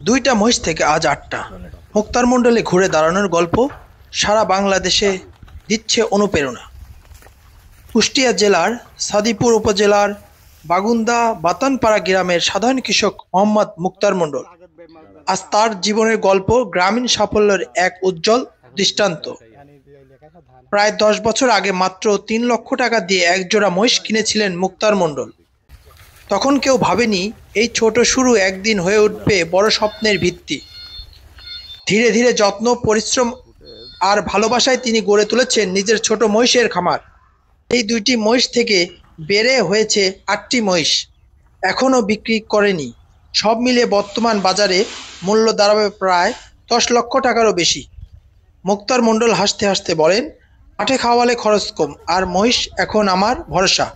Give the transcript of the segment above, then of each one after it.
দুইটা মহিষ থেকে আজ ৮টা। মুক্তার মণ্ডলে ঘুরে দাঁড়ানোর গল্প সারা বাংলাদেশে দিচ্ছে অনুপ্রেরণা। কুষ্টিয়া জেলার সাদিপুর উপজেলার বাগুন্দা বাতানপাড়া গ্রামের সাধারণ কৃষক মোহাম্মদ মুক্তার মণ্ডল। আজ তার জীবনের গল্প গ্রামীণ সাফল্যের এক উজ্জ্বল দৃষ্টান্ত। প্রায় ১০ বছর আগে মাত্র ৩ লক্ষ টাকা দিয়ে একজোড়া মহিষ কিনেছিলেন মুক্তার মণ্ডল। তখন কেউ ভাবেনি এই ছোট শুরু একদিন হয়ে উঠবে বড় স্বপ্নের ভিত্তি। ধীরে ধীরে যত্ন, পরিশ্রম আর ভালোবাসায় তিনি গড়ে তুলেছেন নিজের ছোট মহিষের খামার। এই ২টি মহিষ থেকে বেড়ে হয়েছে ৮টি মহিষ, এখনও বিক্রি করেনি। সব মিলিয়ে বর্তমান বাজারে মূল্য দাঁড়াবে প্রায় ১০ লক্ষ টাকারও বেশি। মুক্তার মণ্ডল হাসতে হাসতে বলেন, মাঠে খাওয়ালে খরচ কম, আর মহিষ এখন আমার ভরসা।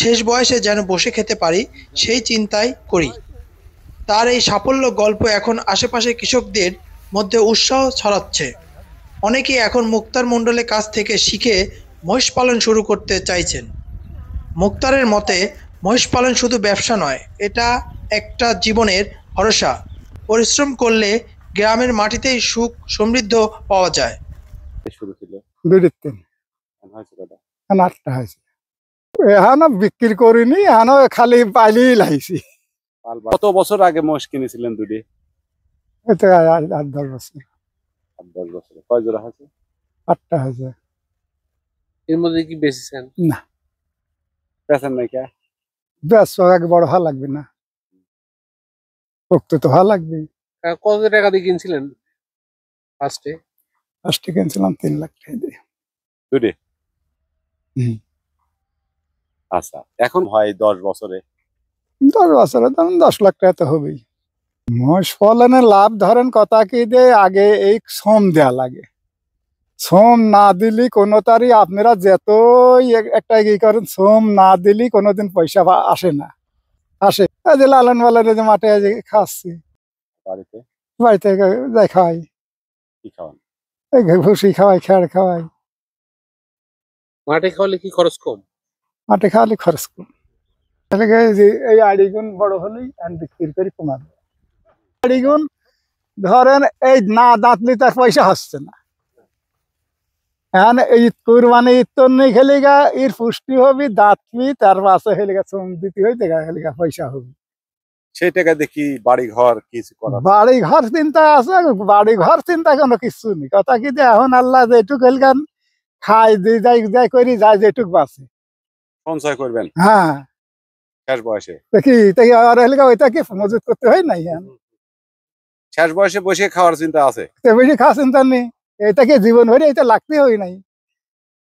শেষ বয়সে যেন বসে খেতে পারি সেই চিন্তাই করি। তার এই সাফল্য গল্প এখন আশেপাশের কৃষকদের মধ্যে উৎসাহ ছড়াচ্ছে। অনেকেই এখন মুক্তার মণ্ডলের কাছ থেকে শিখে মহিষ পালন শুরু করতে চাইছেন। মুক্তারের মতে, মহিষ পালন শুধু ব্যবসা নয়, এটা একটা জীবনের ভরসা। পরিশ্রম করলে গ্রামের মাটিতেই সুখ সমৃদ্ধ পাওয়া যায়। শুরু ছিল দুইটির তিন হয়েছে কটা? এখন ৮টা হয়েছে। এখনো বিক্রি করিনি, এখনো খালি পাইলেই লাইছি। কত বছর আগে মহিষ কিনেছিলেন দুটি? এতে ৮-১০ বছর। ৮-১০ বছরে কয় জোড়া হয়েছে? ৮টা হয়েছে। এর মধ্যে কি বেচেছেন? না, পেছেন নাই কে? ব্যাস আগে বড় হওয়া লাগবে না, পোক্ত তো হওয়া লাগবে। কত টাকা দিয়ে কিনছিলেন ফার্স্টে? ফার্স্টে কিনছিলাম ৩ লাখ টাকা দিয়ে। দুটি? হুম। আচ্ছা, এখন হয় ১০ বছরে ১০ বছরে তখন ১০ লাখ টাকা তো হবেই। মহিষ পালনে লাভ ধরেন কথা কি যে আগে এই শ্রম দেওয়া লাগে। শ্রম না দিলি কোনো তারই আপনারা যতই একটা ই করেন, শ্রম না দিলি কোনোদিন পয়সা আসে না। আসে এই যে লালন পালনে যে মাঠে যে খাচ্ছি, বাড়িতে বাড়িতে যাই খাওয়াই, কি খাওয়ান? এই ভুসি খাওয়াই, খেয়ার খাওয়াই। মাঠে খাওয়ালে কি খরচ কম? মাঠে খাওয়ালে খরচ কম। যে এই আড়িগুন বড় হলেই বিক্রি করি কমাবে। আড়িগুন ধরেন এই না দাঁতলি তার পয়সা হচ্ছে না। এখন এই কুরবানি ঈদ তো নেই খেলে গা, এর পুষ্টি হবি দাঁতবি, তার পাশে হেলে গা শ্রম দিতে হইতে গা হেলে গা পয়সা হবে। সেই টাকা দেখি বাড়ি ঘর কিছু করা? বাড়ি ঘর চিন্তা আছে, বাড়ি ঘর চিন্তা কোনো কিছু নেই। কথা কি যে এখন আল্লাহ যেটুক হেলগান খাই দিয়ে যাই যাই করি যায় যেটুক বাঁচে সঞ্চয় করবেন হ্যাঁ শেষ বয়সে। দেখি তাই আর হেলগা ওইটা কি মজুত করতে হয় নাই। শেষ বয়সে বসে খাওয়ার চিন্তা আছে? বেশি খাওয়া চিন্তা নেই, এটাকে জীবন ভরে এটা লাগতে হয় নাই।